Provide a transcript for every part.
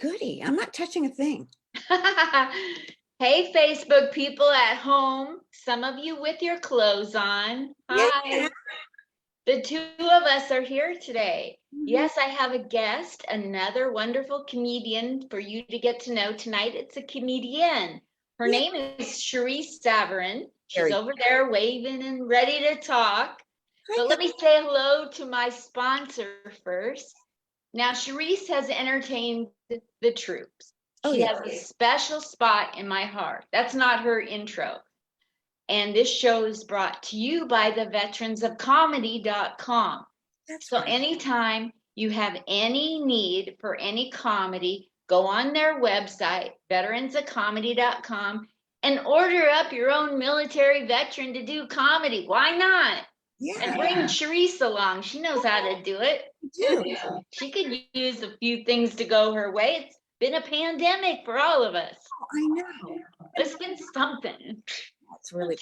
goody. I'm not touching a thing. Hey, Facebook people at home. Some of you with your clothes on. Hi. Yeah. The two of us are here today. Mhm. Yes, I have a guest, another wonderful comedian for you to get to know tonight. It's a comedian. Her Yeah. name is Charisse Savarin. She's Very over there waving and ready to talk. Hi, But let me say hello to my sponsor first. Now, Charisse has entertained the troops. Oh, She yeah. has a special spot in my heart. That's not her intro. And this show is brought to you by the veteransofcomedy.com. That's So right. anytime you have any need for any comedy, go on their website, veteransofcomedy.com, and order up your own military veteran to do comedy. Why not? Yeah. And bring Charisse along. She knows how to do it. I do. She could use a few things to go her way. It's been a pandemic for all of us. Oh, I know. It's been something. That's really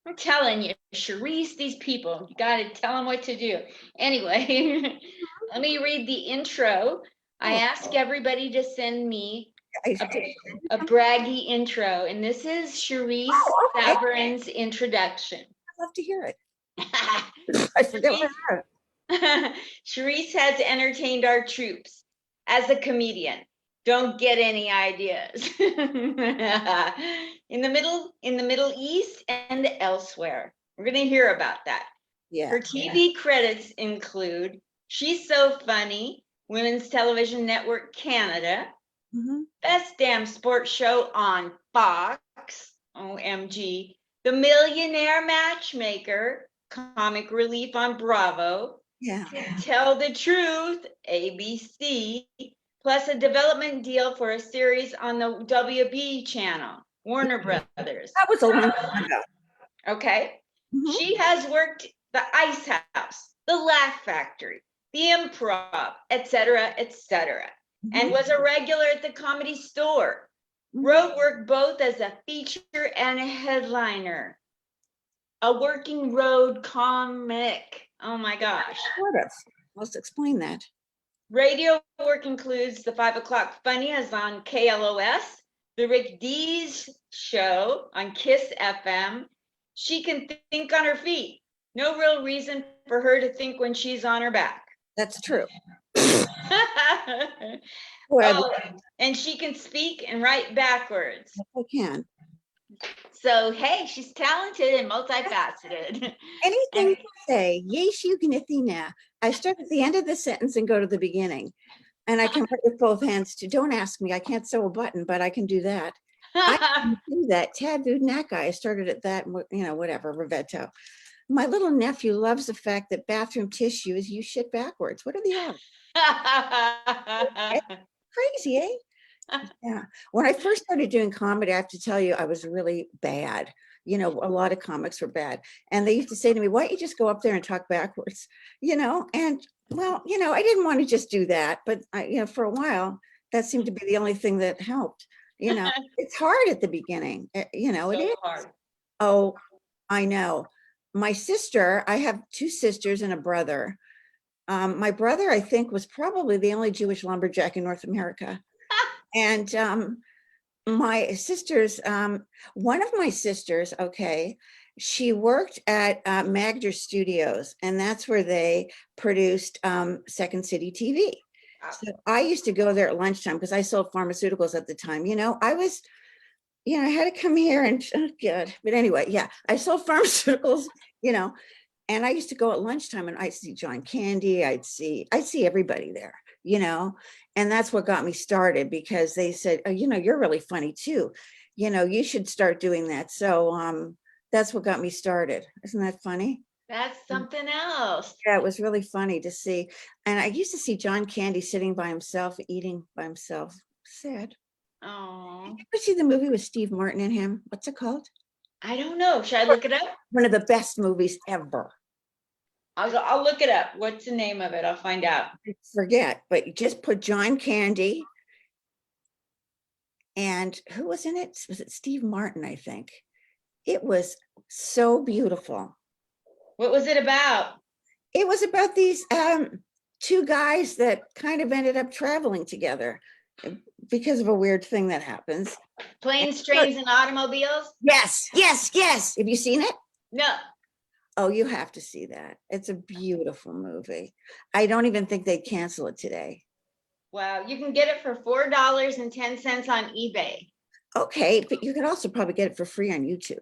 I'm telling you, Charisse, these people, you got to tell them what to do. Anyway, let me read the intro. I ask everybody to send me a braggy intro, and this is Charisse Savarin's introduction. I'd love to hear it. I forget what I wrote. Charisse has entertained our troops as a comedian. Don't get any ideas. in the Middle East and elsewhere. We're going to hear about that. Yeah. Her TV credits include She's So Funny, Women's Television Network Canada, Best Damn Sports Show on Fox, OMG, The Millionaire Matchmaker, Comic Relief on Bravo, Yeah. Tell the Truth, ABC, plus a development deal for a series on the WB channel, Warner Brothers. That was a long time ago. Okay. She has worked the Ice House, the Laugh Factory, the Improv, etc., and was a regular at the Comedy Store. Wrote work both as a feature and a headliner. A working road comic. Oh my gosh. Sort of. Let's explain that. Radio work includes the 5 o'clock funny as on KLOS, the Rick Dees show on KISS FM. She can think on her feet. No real reason for her to think when she's on her back. That's true. And she can speak and write backwards. I can. So, hey, she's talented and multifaceted. Anything to say, yes, you can, Athena. I start at the end of the sentence and go to the beginning. And I can write with both hands too. Don't ask me. I can't sew a button, but I can do that. I can do that. Tad Budnak, I started at that, whatever, Rivetto. My little nephew loves the fact that bathroom tissue is used shit backwards. What are the odds? Crazy, eh? Yeah. When I first started doing comedy, I have to tell you, I was really bad. A lot of comics were bad. And they used to say to me, why don't you just go up there and talk backwards? And well, I didn't want to just do that. But for a while, that seemed to be the only thing that helped. It's hard at the beginning. It is hard. Oh, I know. My sister, I have two sisters and a brother. My brother, I think, was probably the only Jewish lumberjack in North America. And my sisters, one of my sisters, she worked at Magder Studios, and that's where they produced Second City TV. So I used to go there at lunchtime because I sold pharmaceuticals at the time. I was, I had to come here and, oh God. But anyway, yeah, I sold pharmaceuticals, and I used to go at lunchtime and I'd see John Candy. I'd see everybody there, and that's what got me started because they said, oh, you're really funny too. You should start doing that. So that's what got me started. Isn't that funny? That's something else. Yeah, it was really funny to see. And I used to see John Candy sitting by himself, eating by himself. Sad. Oh. Did you ever see the movie with Steve Martin and him? What's it called? I don't know. Should I look it up? One of the best movies ever. I'll look it up. What's the name of it? I'll find out. I forget, but you just put John Candy. And who was in it? Was it Steve Martin, I think? It was so beautiful. What was it about? It was about these two guys that kind of ended up traveling together. because of a weird thing that happens. Planes, Trains, and Automobiles? Yes, yes, yes. Have you seen it? No. Oh, you have to see that. It's a beautiful movie. I don't even think they'd cancel it today. Wow, you can get it for $4.10 on eBay. Okay, but you could also probably get it for free on YouTube.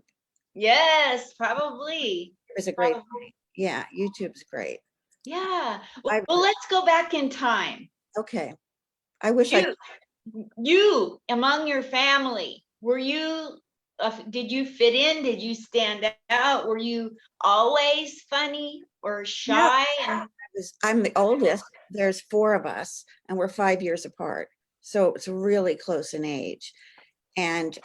Yes, probably. It's a great, Probably. yeah, YouTube's great. Yeah. I- Well, let's go back in time. Okay. I wish I, You, among your family, were you, did you fit in? Did you stand out? Were you always funny or shy? And I'm the oldest. There's 4 of us and we're 5 years apart. So it's really close in age. And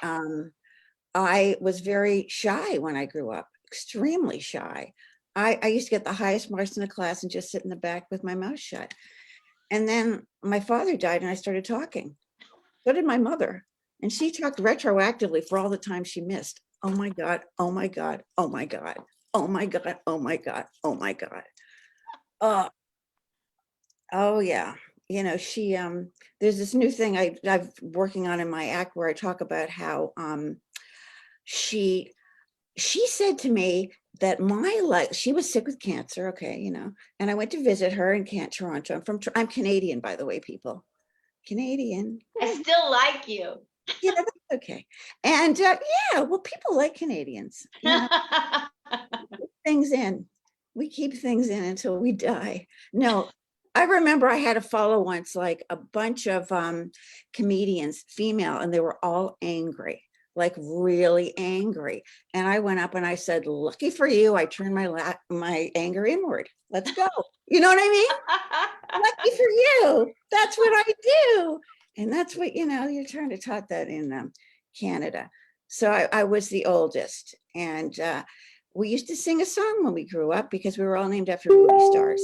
I was very shy when I grew up, extremely shy. I used to get the highest marks in the class and just sit in the back with my mouth shut. And then my father died and I started talking. So did my mother. And she talked retroactively for all the time she missed. Oh my God, oh my God, oh my God, oh my God, oh my God, oh my God. Oh yeah. You know, she there's this new thing I've working on in my act where I talk about how she said to me that my life, she was sick with cancer, okay, you know, and I went to visit her in Toronto. I'm Canadian, by the way, people. Canadian. I still like you. Yeah, that's okay. And yeah, well, people like Canadians. You know, things in. We keep things in until we die. No, I remember I had to follow once like a bunch of comedians, female, and they were all angry, like really angry. And I went up and I said, "Lucky for you, I turned my anger inward. Let's go." You know what I mean? Lucky for you. That's what I do. And that's what, you know, you're trying to taught that in Canada. So I was the oldest. And we used to sing a song when we grew up because we were all named after movie stars.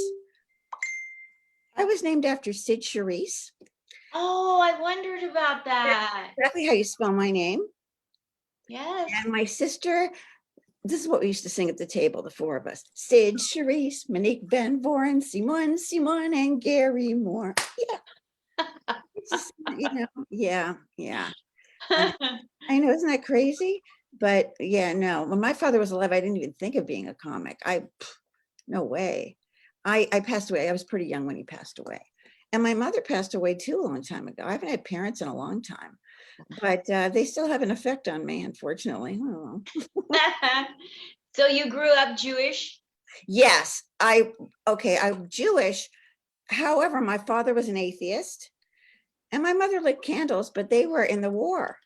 I was named after Sid Charisse. Oh, I wondered about that. Exactly how you spell my name. Yes. And my sister, this is what we used to sing at the table, the 4 of us. Sid Charisse, Monique Van Voren, Simon, and Gary Moore. Yeah. Just, you know, yeah. I know, isn't that crazy? But yeah, no, when my father was alive, I didn't even think of being a comic. No way. I passed away. I was pretty young when he passed away. And my mother passed away too a long time ago. I haven't had parents in a long time, but they still have an effect on me, unfortunately. I don't know. So you grew up Jewish? Yes, I'm Jewish. However, my father was an atheist and my mother lit candles, but they were in the war.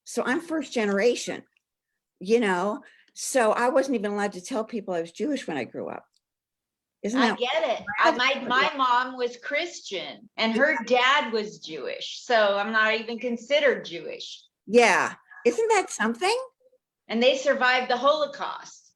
So I'm first generation, you know, so I wasn't even allowed to tell people I was Jewish when I grew up. Isn't I that get it. My mom was Christian and her dad was Jewish. So I'm not even considered Jewish. Yeah. Isn't that something? And they survived the Holocaust.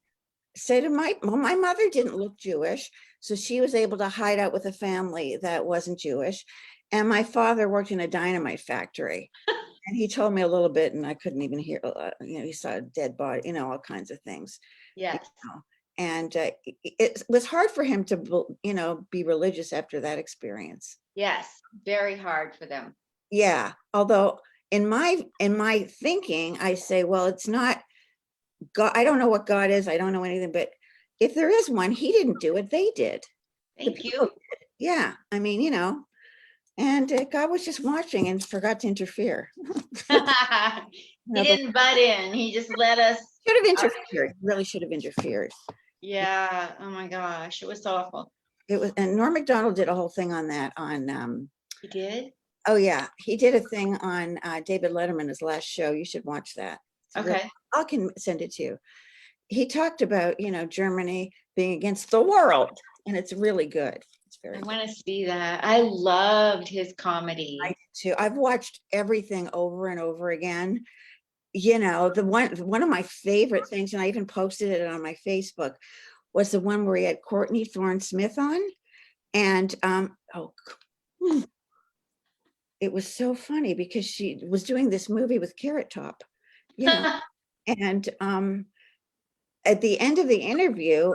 So did my mother didn't look Jewish. So she was able to hide out with a family that wasn't Jewish. And my father worked in a dynamite factory. And he told me a little bit and I couldn't even hear, you know, he saw a dead body, you know, all kinds of things. Yes. You know? And it was hard for him to, you know, be religious after that experience. Yes, very hard for them. Yeah. Although in my thinking, I say, well, it's not God. I don't know what God is. I don't know anything, but if there is one, he didn't do it. They did. Thank you. Yeah. I mean, you know, and God was just watching and forgot to interfere. He didn't butt in. He just let us. Should have interfered. Really should have interfered. Yeah. Oh my gosh. It was awful. It was, and Norm Macdonald did a whole thing on that on He did? oh yeah, he did a thing on David Letterman, his last show. You should watch that. Okay. I can send it to you. He talked about, you know, Germany being against the world, and it's really good. It's very I good. want to see that. I loved his comedy. I did too. I've watched everything over and over again. You know, the one of my favorite things, and I even posted it on my Facebook, was the one where he had Courtney Thorne Smith on. And it was so funny because she was doing this movie with Carrot Top, you know, and at the end of the interview,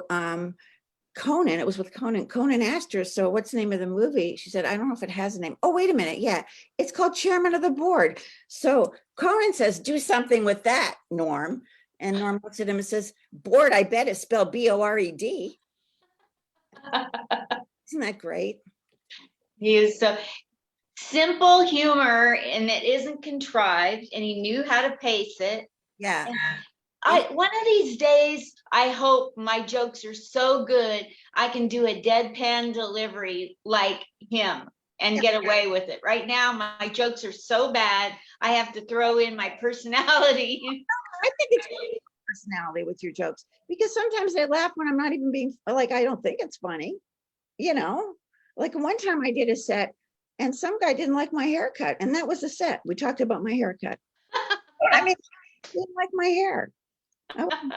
Conan, it was with Conan. Conan asked her, so what's the name of the movie? She said, I don't know if it has a name. Oh, wait a minute. Yeah, it's called Chairman of the Board. So Conan says, do something with that, Norm. And Norm looks at him and says, board, I bet is spelled B-O-R-E-D. Isn't that great? He is so simple humor, and it isn't contrived, and he knew how to pace it. Yeah. And one of these days, I hope my jokes are so good I can do a deadpan delivery like him and get away with it. Right now, my jokes are so bad, I have to throw in my personality. I think it's personality with your jokes, because sometimes they laugh when I'm not even being, like, I don't think it's funny, you know? Like one time I did a set and some guy didn't like my haircut, and that was the set. We talked about my haircut. I mean, he didn't like my hair. I wasn't,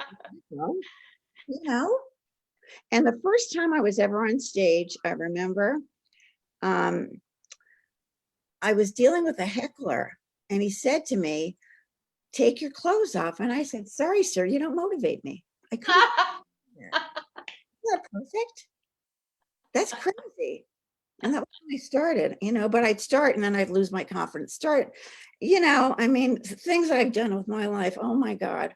you know? And the first time I was ever on stage, I remember, I was dealing with a heckler, and he said to me, take your clothes off. And I said, sorry, sir, you don't motivate me. I couldn't. Isn't that perfect? That's crazy. And that was when I started, you know, but I'd start and then I'd lose my confidence. Start, you know, I mean, things I've done with my life. Oh my God.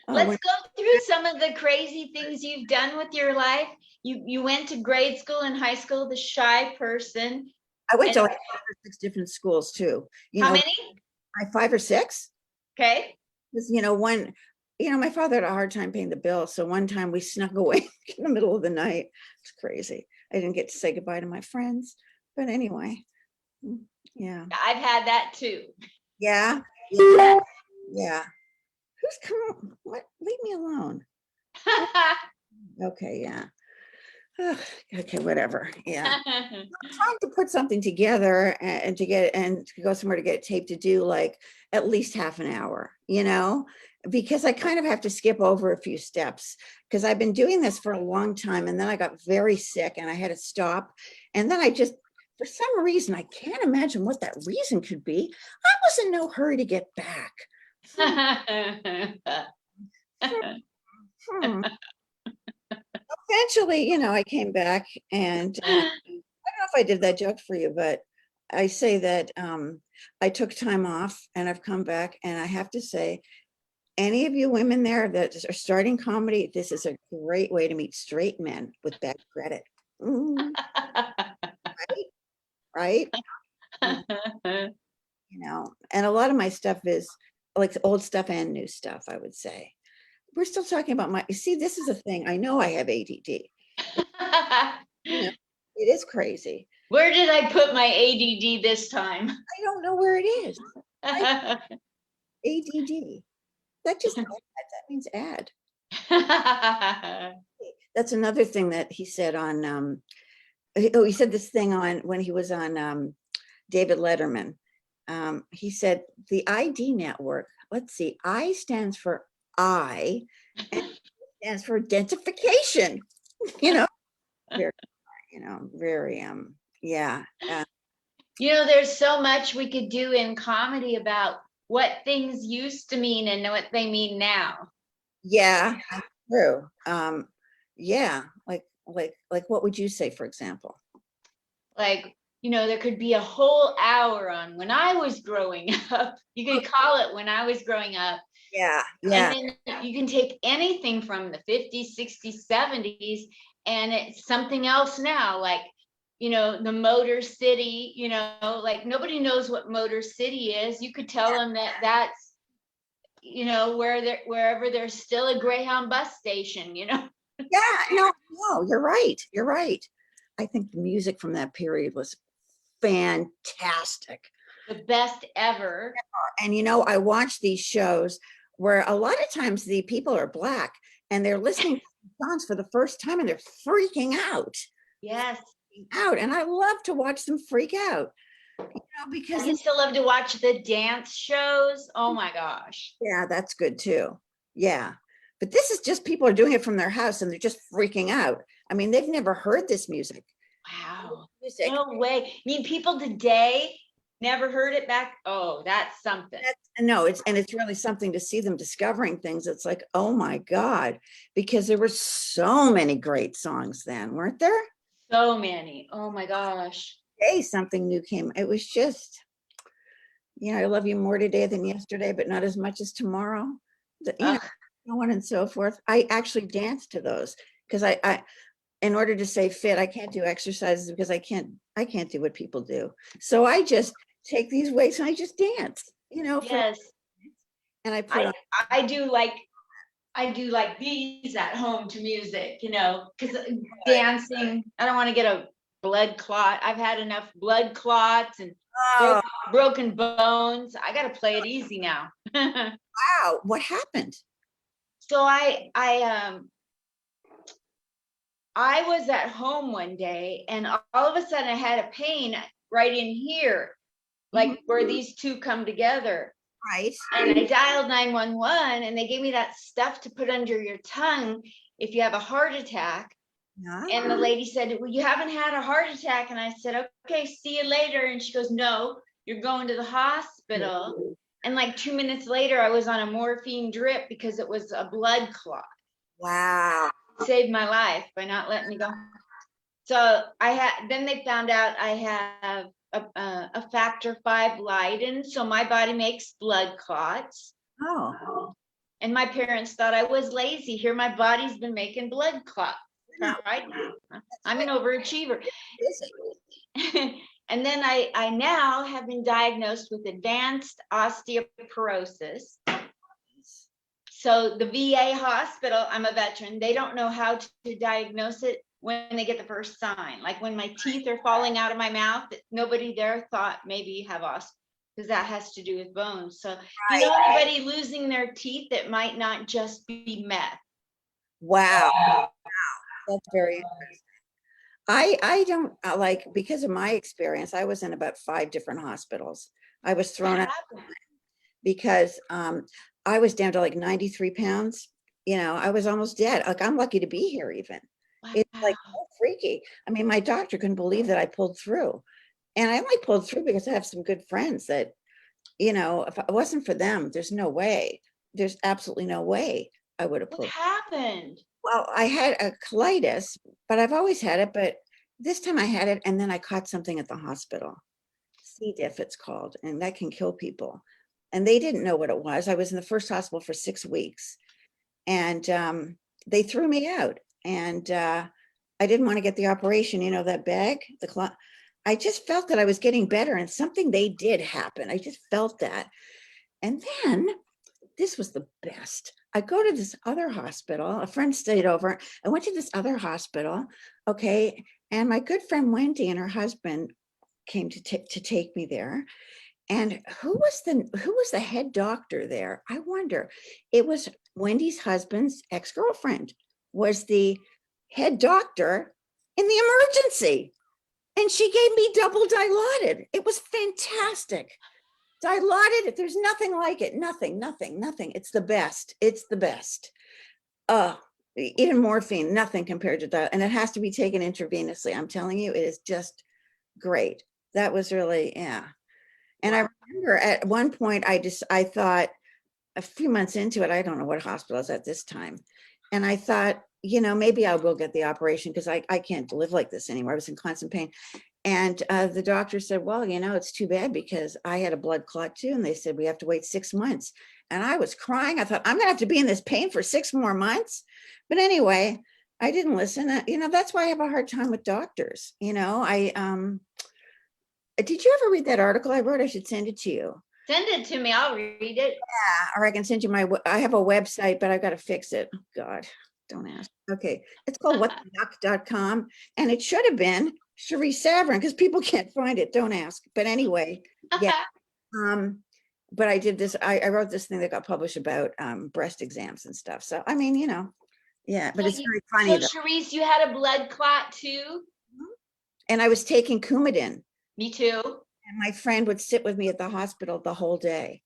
Let's go through some of the crazy things you've done with your life. You went to grade school and high school, the shy person. I went to like 5 or 6 different schools too. You How know, many? 5 or 6. Okay. Because, you know, my father had a hard time paying the bill. So one time we snuck away in the middle of the night. It's crazy. I didn't get to say goodbye to my friends. But anyway, yeah. I've had that too. Yeah. Yeah. Yeah. Who's coming? What? Leave me alone. Okay. Yeah. Ugh, okay. Whatever. Yeah. Trying to put something together and to go somewhere to get it taped, to do like at least half an hour, you know, because I kind of have to skip over a few steps, because I've been doing this for a long time, and then I got very sick and I had to stop. And then I just, for some reason, I can't imagine what that reason could be. I was in no hurry to get back. Eventually, you know, I came back, and I don't know if I did that joke for you, but I say that I took time off and I've come back, and I have to say, any of you women there that are starting comedy, this is a great way to meet straight men with bad credit. Right? You know, and a lot of my stuff is like old stuff and new stuff, I would say. We're still talking about you see, this is a thing. I know I have ADD. You know, it is crazy. Where did I put my ADD this time? I don't know where it is. ADD. That just that means add. That's another thing that he said on he said this thing on when he was on David Letterman. He said the ID network, let's see, I stands for I, and stands for identification. You know, very, you know, very yeah. You know, there's so much we could do in comedy about what things used to mean and what they mean now. Yeah, true. Yeah, like what would you say, for example? Like, you know, there could be a whole hour on when I was growing up. You could call it when I was growing up. Yeah, yeah. And then you can take anything from the 50s, 60s, 70s, and it's something else now, like, you know, the Motor City, you know, like nobody knows what Motor City is. You could tell them that that's, you know, wherever there's still a Greyhound bus station, you know. Yeah, no, you're right. You're right. I think the music from that period was fantastic. The best ever. And, you know, I watch these shows where a lot of times the people are Black and they're listening to songs for the first time and they're freaking out. Yes. And I love to watch them freak out, you know, because I still love to watch the dance shows. Oh my gosh. Yeah, that's good too. Yeah. But this is just people are doing it from their house and they're just freaking out. I mean, they've never heard this music. Wow. Music. No way. I mean, people today, Never heard it back. Oh, that's something. No, it's really something to see them discovering things. It's like, oh my God, because there were so many great songs then, weren't there? So many. Oh my gosh. Hey, something new came. It was just, I love you more today than yesterday, but not as much as tomorrow. Ugh. So on and so forth. I actually danced to those because I in order to stay fit, I can't do exercises because I can't do what people do. So I just take these weights and I just dance, Yes. and I put on. I do like these at home to music, because dancing, I don't want to get a blood clot. I've had enough blood clots and Oh, broken bones. I got to play it easy now. wow. What happened? So I was at home one day and all of a sudden I had a pain right in here, like where these two come together. Right. And I dialed 911 and they gave me that stuff to put under your tongue if you have a heart attack. Yeah. And the lady said, well, you haven't had a heart attack. And I said, okay, see you later. And she goes, no, you're going to the hospital. And like 2 minutes later, I was on a morphine drip because it was a blood clot. Wow. Saved my life by not letting me go. So then they found out I have a factor 5 Leiden. So my body makes blood clots. Oh. And my parents thought I was lazy. Here, my body's been making blood clots. Right? I'm an overachiever. And then I now have been diagnosed with advanced osteoporosis. So the VA hospital, I'm a veteran, they don't know how to diagnose it when they get the first sign. Like when my teeth are falling out of my mouth, nobody there thought maybe you have osteoporosis, because that has to do with bones. So you know anybody losing their teeth that might not just be meth? Wow. That's very interesting. I don't like, because of my experience, I was in about 5 different hospitals. I was thrown out because I was down to like 93 pounds. I was almost dead. Like, I'm lucky to be here even. Wow. It's like so freaky. I mean, my doctor couldn't believe that I pulled through. And I only pulled through because I have some good friends that, if it wasn't for them, there's absolutely no way I would have What pulled. happened? Well, I had a colitis, but I've always had it. But this time I had it, and then I caught something at the hospital. C. diff, it's called, and that can kill people. And they didn't know what it was. I was in the first hospital for 6 weeks, and they threw me out. And I didn't want to get the operation. That bag, I just felt that I was getting better, and something they did happen. I just felt that. And then this was the best. I go to this other hospital. A friend stayed over. I went to this other hospital. Okay. And my good friend Wendy and her husband came to take me there. And who was the head doctor there? I wonder. It was Wendy's husband's ex-girlfriend was the head doctor in the emergency. And she gave me double dilaudid. It was fantastic. Dilaudid, there's nothing like it. Nothing. It's the best. Even morphine, nothing compared to that. And it has to be taken intravenously. I'm telling you, it is just great. That was really, yeah. And I remember at one point, I thought a few months into it, I don't know what hospital I was at this time. And I thought, maybe I will get the operation because I can't live like this anymore. I was in constant pain. And the doctor said, well, it's too bad because I had a blood clot too. And they said, we have to wait 6 months. And I was crying. I thought, I'm going to have to be in this pain for 6 more months. But anyway, I didn't listen. That's why I have a hard time with doctors. Did you ever read that article I wrote? I should send it to you. Send it to me. I'll read it. Yeah, or I can send you I have a website, but I've got to fix it. Oh, God, don't ask. Okay. It's called whattheduck.com. And it should have been Charisse Savarin because people can't find it. Don't ask. But anyway, yeah. But I did this. I wrote this thing that got published about breast exams and stuff. So, I mean, yeah, but it's very funny. So, Charisse, you had a blood clot too? And I was taking Coumadin. Me too. And my friend would sit with me at the hospital the whole day.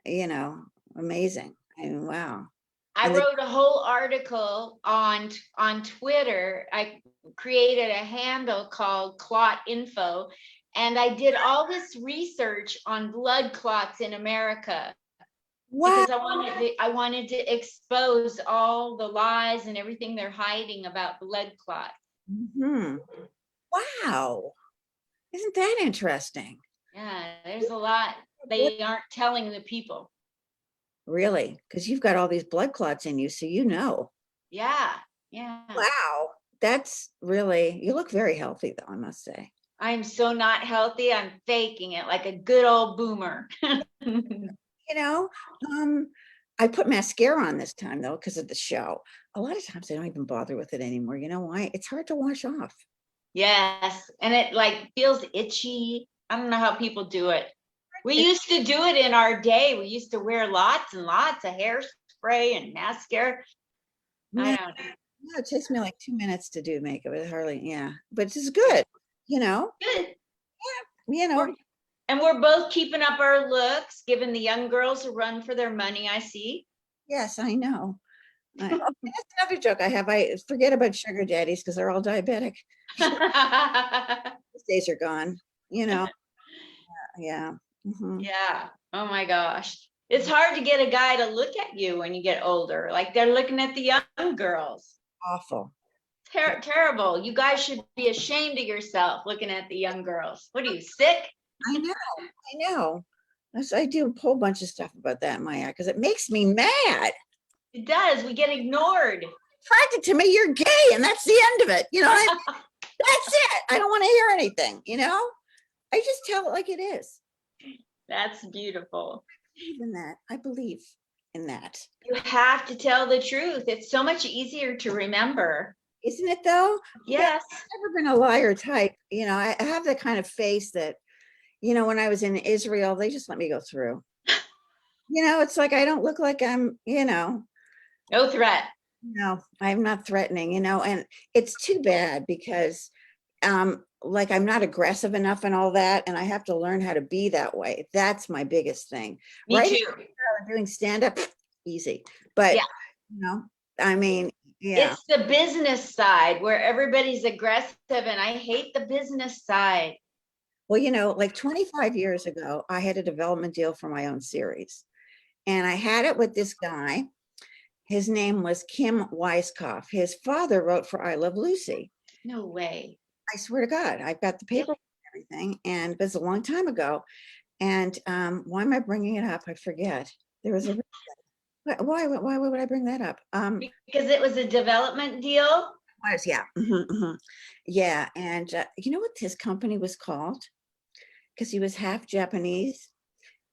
Amazing. I mean, wow. I wrote a whole article on Twitter. I created a handle called Clot Info, And I did all this research on blood clots in America Wow. because I wanted to expose all the lies and everything they're hiding about blood clots. Mhm. Wow. Isn't that interesting? Yeah, there's a lot they aren't telling the people. Really? Because you've got all these blood clots in you, so you know. Yeah, yeah. Wow. That's really, you look very healthy though, I must say. I'm so not healthy. I'm faking it like a good old boomer. You know, um, I put mascara on this time though, because of the show. A lot of times I don't even bother with it anymore. You know why? It's hard to wash off. Yes, and it like feels itchy. I don't know how people do it. We used to do it in our day. We used to wear lots and lots of hairspray and mascara. I Yeah, don't know. yeah, it takes me like 2 minutes to do makeup. It hardly, yeah, but it's good, you know, Good. you know. We're, and we're both keeping up our looks, giving the young girls a run for their money, I see. Yes, I know. Oh, that's another joke I have. I forget about sugar daddies because they're all diabetic. These days are gone, you know. Yeah. Mhm. Yeah. Oh my gosh. It's hard to get a guy to look at you when you get older. Like they're looking at the young girls. Awful. Terrible. You guys should be ashamed of yourself looking at the young girls. What are you, sick? I know. I know. I do a whole bunch of stuff about that in my act because it makes me mad. It does. We get ignored. Attracted to me, you're gay, and that's the end of it. You know what I mean? That's it. I don't want to hear anything, you know? I just tell it like it is. That's beautiful. I believe in that. I believe in that. You have to tell the truth. It's so much easier to remember. Isn't it though? Yes. I've never been a liar type. You know, I have the kind of face that, you know, when I was in Israel, they just let me go through. You know, it's like I don't look like I'm, you know, No threat. no, I'm not threatening, you know, and it's too bad because like I'm not aggressive enough and all that, and I have to learn how to be that way. That's my biggest thing. Me Right too. now, doing stand-up, easy. But Yeah. you know, I mean, yeah. It's the business side where everybody's aggressive, and I hate the business side. Well, you know, like 25 years ago, I had a development deal for my own series. And I had it with this guy. His name was Kim Weiskopf. His father wrote for I Love Lucy. No way. I swear to God, I've got the paper and everything. And it was a long time ago. And why am I bringing it up? I forget. There was a why would I bring that up? Because it was a development deal. Was yeah, yeah. And you know what his company was called? Because he was half Japanese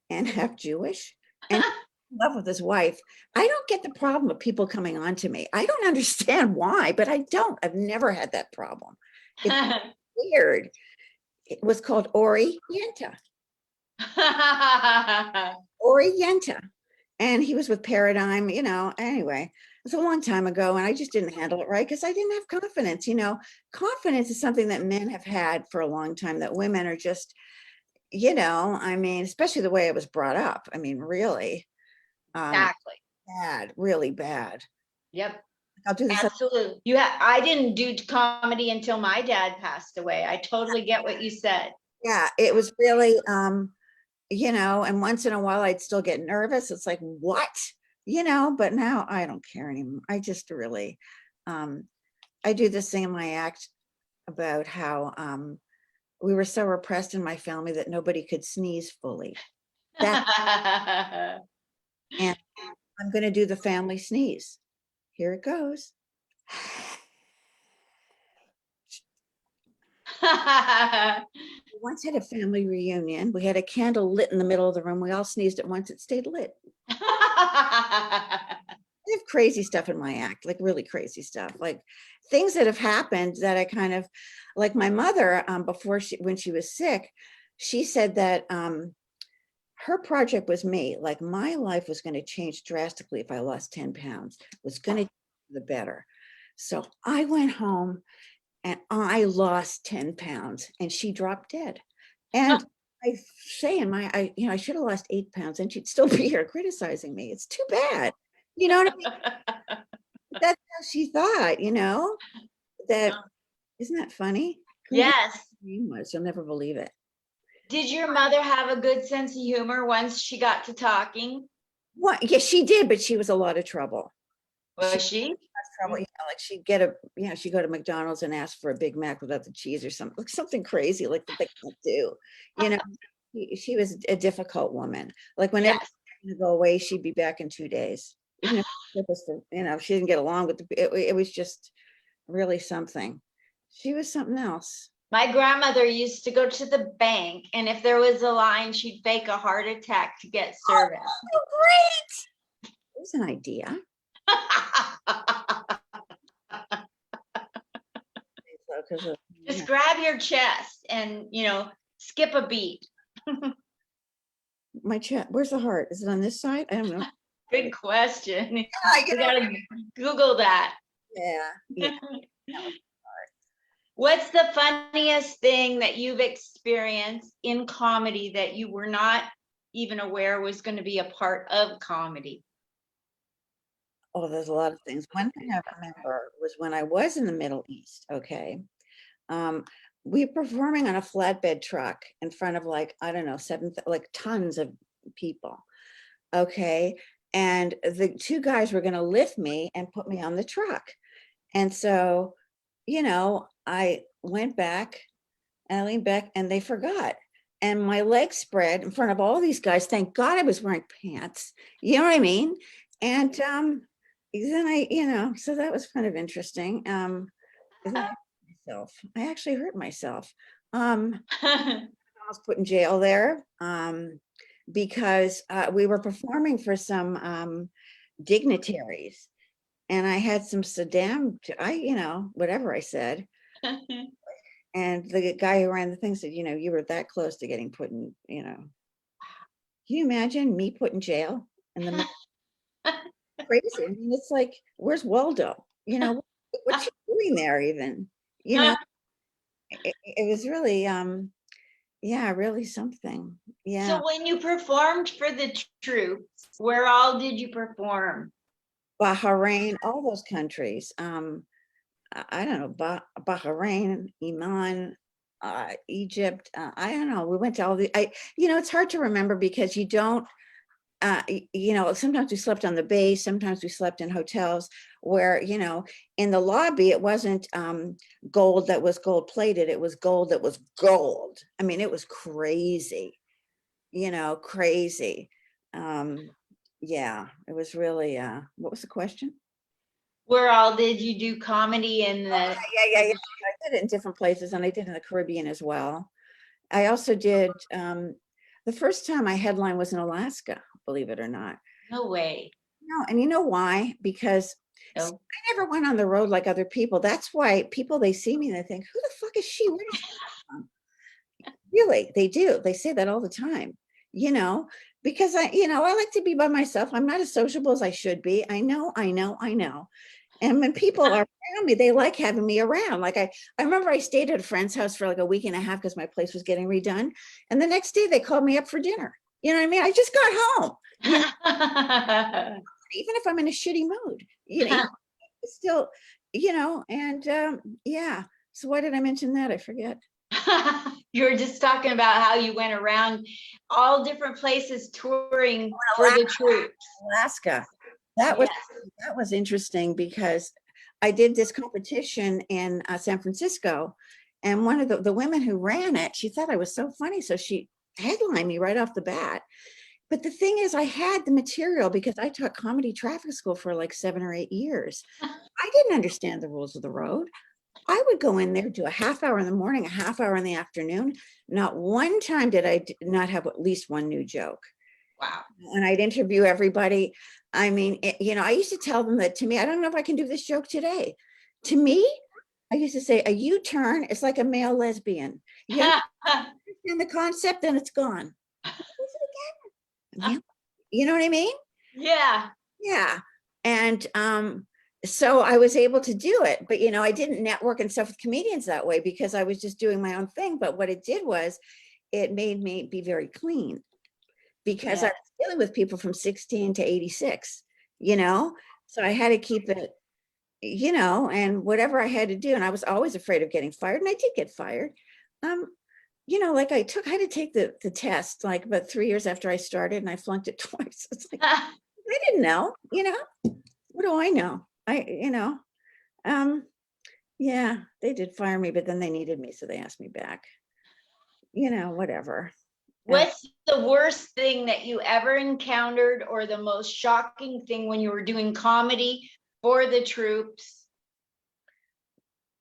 and half Jewish, and in love with his wife. I don't get the problem of people coming on to me. I don't understand why, but I don't. I've never had that problem. It's weird. It was called Orienta. Orienta. And he was with Paradigm, you know, anyway. It was a long time ago, and I just didn't handle it right because I didn't have confidence. You know, confidence is something that men have had for a long time, that women are just, you know, I mean, especially the way I was brought up. I mean, really Exactly. bad, really bad. Yep. I'll do this. Absolutely. I didn't do comedy until my dad passed away. I totally get what you said. Yeah, it was really, you know, and once in a while I'd still get nervous. It's like, what? You know, but now I don't care anymore. I just really, I do this thing in my act about how we were so repressed in my family that nobody could sneeze fully. That, and I'm going to do the family sneeze. Here it goes. We once had a family reunion. We had a candle lit in the middle of the room. We all sneezed at once. It stayed lit. I have crazy stuff in my act, like really crazy stuff, like things that have happened that I kind of, like my mother, before when she was sick, she said that her project was me. Like my life was going to change drastically if I lost 10 pounds, was going to the better. So I went home and I lost 10 pounds and she dropped dead. And I say in my, you know, I should have lost 8 pounds and she'd still be here criticizing me. It's too bad. You know what I mean? That's how she thought, you know, that, isn't that funny? Yes. Her name was, you'll never believe it. Did your mother have a good sense of humor once she got to talking? What? Yeah, she did, but she was a lot of trouble. She Was she? was trouble, like she'd get a, she'd go to McDonald's and ask for a Big Mac without the cheese or something, like something crazy, like that they can't do. You know, she was a difficult woman. Like whenever Yes. she would go away, she'd be back in 2 days. Even if it was, she didn't get along with it was just really something. She was something else. My grandmother used to go to the bank, and if there was a line, she'd fake a heart attack to get service. Oh, great. There's an idea. Just grab your chest and, skip a beat. My chest, where's the heart? Is it on this side? I don't know. Good question. You gotta Google that. Yeah. What's the funniest thing that you've experienced in comedy that you were not even aware was going to be a part of comedy? Oh, there's a lot of things. One thing I remember was when I was in the Middle East, okay, we were performing on a flatbed truck in front of like, I don't know, tons of people, okay, and the two guys were going to lift me and put me on the truck. And so, I went back and I leaned back and they forgot. And my legs spread in front of all these guys. Thank God I was wearing pants. You know what I mean? And then so that was kind of interesting. Myself. I actually hurt myself. I was put in jail there because we were performing for some dignitaries. And I had some Saddam, whatever I said. And the guy who ran the thing said, you were that close to getting put in, Can you imagine me put in jail? And crazy. I mean, it's like, where's Waldo? What's she doing there even? It was really, really something. Yeah. So when you performed for the troops, where all did you perform? Bahrain, all those countries. I don't know, Bahrain, Iman, Egypt. I don't know. We went to all it's hard to remember because you don't, sometimes we slept on the base, sometimes we slept in hotels where, in the lobby, it wasn't gold that was gold plated. It was gold that was gold. I mean, it was crazy, crazy. Yeah, it was really, what was the question? Where all did you do comedy in the? Yeah. I did it in different places and I did in the Caribbean as well. I also did, the first time I headline was in Alaska, believe it or not. No way. No, and you know why? Because I never went on the road like other people. That's why people, they see me and they think, who the fuck is she? Where does she come from? Really, they do. They say that all the time, because I like to be by myself. I'm not as sociable as I should be. I know. And when people are around me, they like having me around. Like I remember I stayed at a friend's house for like a week and a half because my place was getting redone. And the next day they called me up for dinner. You know what I mean? I just got home. Even if I'm in a shitty mood, still, and yeah. So why did I mention that? I forget. You were just talking about how you went around all different places touring for the troops. Alaska. That was interesting because I did this competition in San Francisco, and one of the women who ran it, she thought I was so funny, so she headlined me right off the bat. But the thing is, I had the material because I taught comedy traffic school for like 7 or 8 years. I didn't understand the rules of the road. I would go in there, do a half hour in the morning, a half hour in the afternoon. Not one time did I not have at least one new joke. Wow. And I'd interview everybody. I mean, I used to tell them that to me, I don't know if I can do this joke today. To me, I used to say a U-turn is like a male lesbian. You understand the concept, then it's gone. You know what I mean? Yeah. Yeah. And so I was able to do it, but I didn't network and stuff with comedians that way because I was just doing my own thing. But what it did was it made me be very clean because I was dealing with people from 16 to 86, so I had to keep it, and whatever I had to do. And I was always afraid of getting fired. And I did get fired. you know, like I had to take the test like about 3 years after I started, and I flunked it twice. It's like, I didn't know, you know, what do I know? Um, yeah, they did fire me, but then they needed me, so they asked me back, you know, whatever. What's the worst thing that you ever encountered, or the most shocking thing when you were doing comedy for the troops?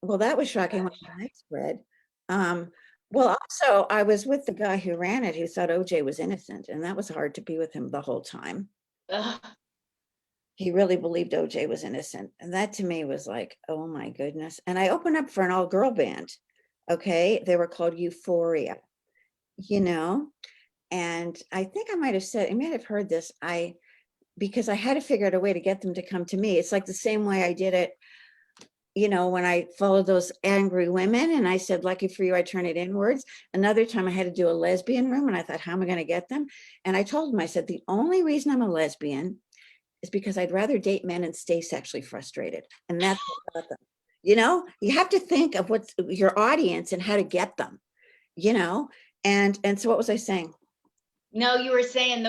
Well, that was shocking when my eyes spread. Well, also, I was with the guy who ran it, who thought OJ was innocent, and that was hard to be with him the whole time. Ugh. He really believed OJ was innocent, and that to me was like, oh my goodness. And I opened up for an all-girl band. Okay, they were called Euphoria, you know, and I think I might have said, I might have heard this. Because I had to figure out a way to get them to come to me. It's like the same way I did it, you know, when I followed those angry women and I said, lucky for you, I turn it inwards. Another time I had to do a lesbian room, and I thought, how am I going to get them? And I told them, I said, the only reason I'm a lesbian is because I'd rather date men and stay sexually frustrated. And that's what got them. You know, you have to think of what's your audience and how to get them, you know? And so what was I saying? No, you were saying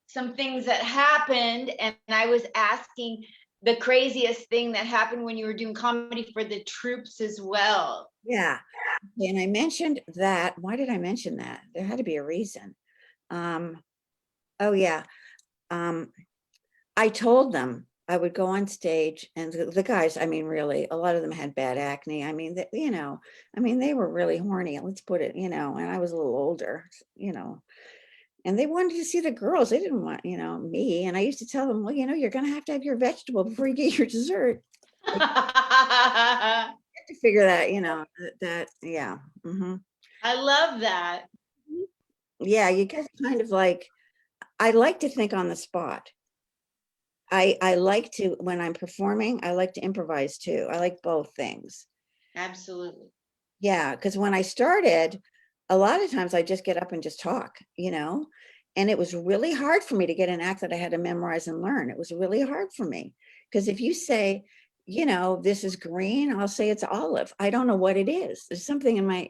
some things that happened, and I was asking the craziest thing that happened when you were doing comedy for the troops as well. Yeah. And I mentioned that. Why did I mention that? There had to be a reason. Oh yeah. I told them I would go on stage, and the guys, I mean, really, a lot of them had bad acne. I mean, you know, I mean, they were really horny, let's put it, you know, and I was a little older, you know, and they wanted to see the girls. They didn't want, you know, me. And I used to tell them, well, you know, you're going to have your vegetable before you get your dessert. You have to figure that, you know, yeah. I love that. Yeah, you get kind of like, I like to think on the spot. I like to, when I'm performing, I like to improvise too. I like both things. Absolutely. Yeah, because when I started, a lot of times I just get up and just talk, you know, and it was really hard for me to get an act that I had to memorize and learn. It was really hard for me because if you say, you know, this is green, I'll say it's olive. I don't know what it is. There's something in my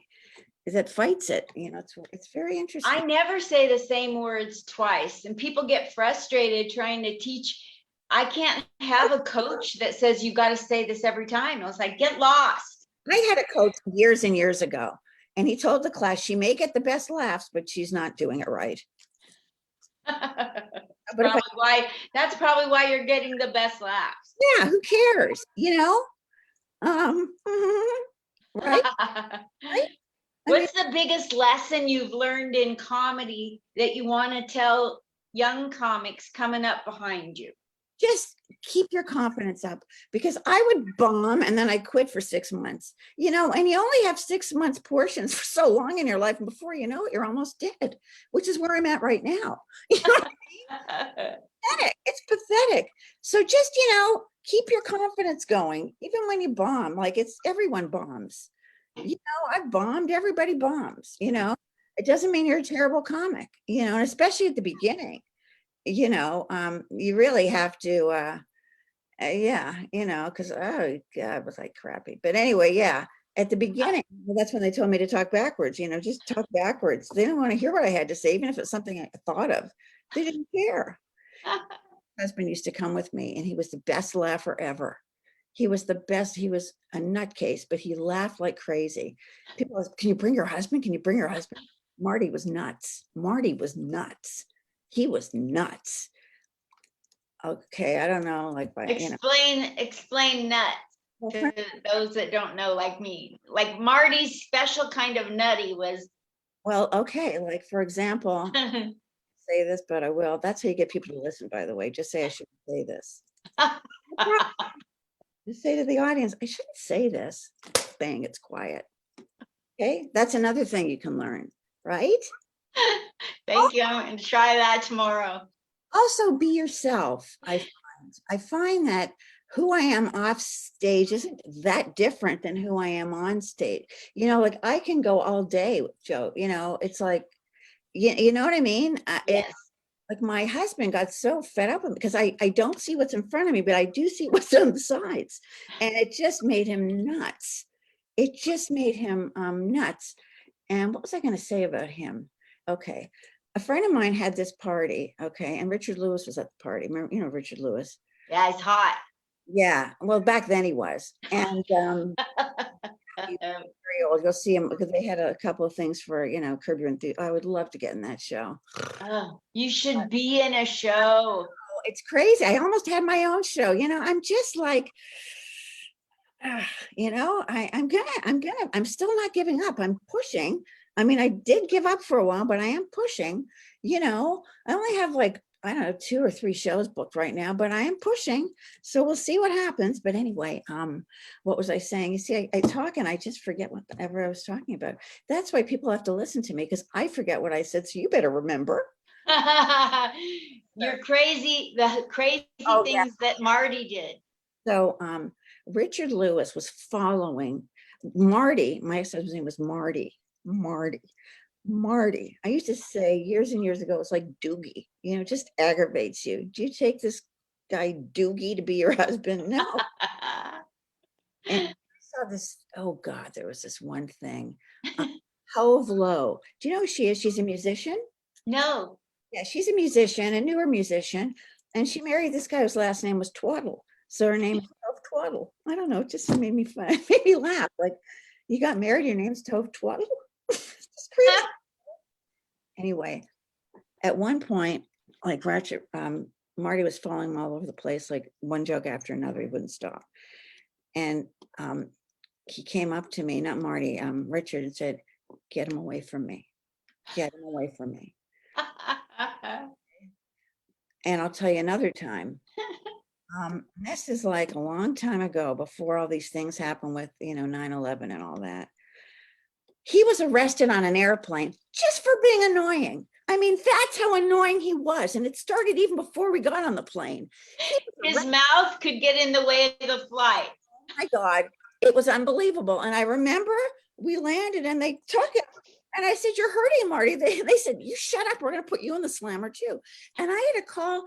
that fights it. You know, it's very interesting. I never say the same words twice, and people get frustrated trying to teach. I can't have a coach that says you got to say this every time. I was like, get lost. I had a coach years and years ago, and he told the class she may get the best laughs, but she's not doing it right. That's probably why you're getting the best laughs. Yeah, who cares? You know? Right? Right? What's the biggest lesson you've learned in comedy that you want to tell young comics coming up behind you? Just keep your confidence up, because I would bomb and then I quit for 6 months, you know, and you only have 6 months portions for so long in your life. And before you know it, you're almost dead, which is where I'm at right now. You know what I mean? Pathetic. It's pathetic. So just, you know, keep your confidence going, even when you bomb. Like, it's everyone bombs. You know, I've bombed, everybody bombs, you know. It doesn't mean you're a terrible comic, you know, and especially at the beginning. You know, you really have to, yeah, you know, because, oh God, was I crappy. But anyway, yeah, at the beginning, well, that's when they told me to talk backwards, you know, just talk backwards. They didn't want to hear what I had to say, even if it's something I thought of. They didn't care. My husband used to come with me, and he was the best laugher ever. He was the best. He was a nutcase, but he laughed like crazy. People was, can you bring your husband? Can you bring your husband? Marty was nuts. Marty was nuts. He was nuts. Okay, I don't know, like, you know. Explain nuts to those that don't know, like me. Like Marty's special kind of nutty was. Well, okay, like for example, say this, but I will. That's how you get people to listen, by the way. Just say I shouldn't say this. Just say to the audience, I shouldn't say this. Bang, it's quiet. Okay, that's another thing you can learn, right? Thank you. I'm going to try that tomorrow. Also, be yourself. I find that who I am off stage isn't that different than who I am on stage. You know, like I can go all day with Joe. You know, it's like, you know what I mean? Yes. Like my husband got so fed up with me because I don't see what's in front of me, but I do see what's on the sides. And it just made him nuts. It just made him nuts. And what was I going to say about him? Okay. A friend of mine had this party. Okay. And Richard Lewis was at the party. Remember, you know, Richard Lewis. Yeah, he's hot. Yeah. Well, back then he was. And he's very old. You'll see him because they had a couple of things for, you know, Curb Your Enthusiasm. I would love to get in that show. Oh, you should be in a show. It's crazy. I almost had my own show. You know, I'm just like, you know, I'm still not giving up. I'm pushing. I mean, I did give up for a while, but I am pushing. You know, I only have like, I don't know, 2 or 3 shows booked right now, but I am pushing. So we'll see what happens. But anyway, what was I saying? You see, I talk and I just forget whatever I was talking about. That's why people have to listen to me, because I forget what I said. So you better remember. You're crazy. The crazy things that Marty did. So Richard Lewis was following Marty. My ex-husband's name was Marty. I used to say years and years ago, it's like Doogie, you know, just aggravates you. Do you take this guy Doogie to be your husband? No. And I saw this, oh God, there was this one thing. Hove Low. Do you know who she is? She's a musician. No. Yeah, she's a musician, a newer musician. And she married this guy whose last name was Twaddle. So her name is Tove Twaddle. I don't know, it just made me fun. It made me laugh. Like, you got married, your name's Tove Twaddle? It's crazy. Anyway, at one point, like Ratchet, Marty was falling all over the place, like one joke after another, he wouldn't stop. And he came up to me, not Marty, Richard, and said, "Get him away from me. Get him away from me." And I'll tell you another time. This is like a long time ago, before all these things happened with, you know, 9/11 and all that. He was arrested on an airplane just for being annoying. I mean, that's how annoying he was. And it started even before we got on the plane. His mouth could get in the way of the flight. Oh my God, it was unbelievable. And I remember we landed and they took it. And I said, "You're hurting Marty." They said, "You shut up. We're going to put you in the slammer too." And I had to call,